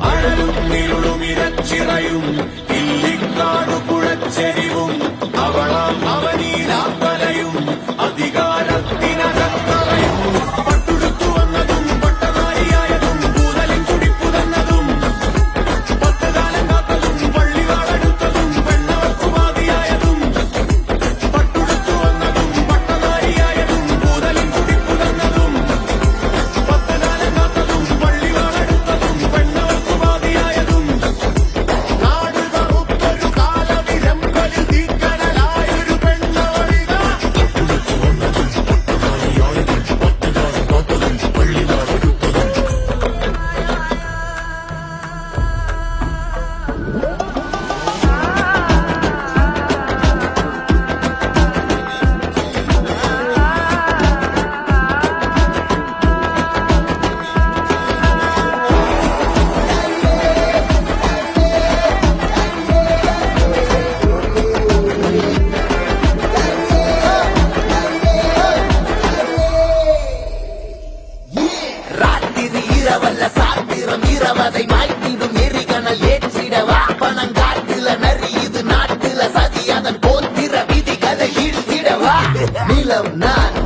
അഴലും ഇരുളുമിരച്ചിറയും ഇല്ലിക്കാടു കുഴച്ചെരിവും അവളാം അവനീലാത്തലയും അധികാരത്തിനകത്തറയും പട്ടുടുത്തു വന്നതും പട്ടനാരിയായതും കൂതലിൻ കുടിപ്പു തന്നതും പത്തുകാലം കാത്തതും പള്ളിവാളെടുത്തതും പെണ്ണവർക്കുമാതിയായതും പട്ടുടുത്തു വന്നതും പട്ടനാരിയായതും കൂതലിൻ കുടിപ്പു തന്നതും പത്തുകാലം കാത്തതും പള്ളിവാളെടുത്തതും പെണ്ണവർക്കുമാതിയായതും നാട് കറുത്തൊരു കാലവിരമ്പലിൽ തീക്കനലായൊരു പെണ്ണവളിതാ ராத்திரி இரவல்ல சாத்திரம் இரவதை மாய்த்திடும் எரிகணல் ஏற்றிடவா பணம் காட்டுல நரி இது நாட்டுல சதி அதன் போத்திர விதிகளை இழுத்திடவா நிலம் நான்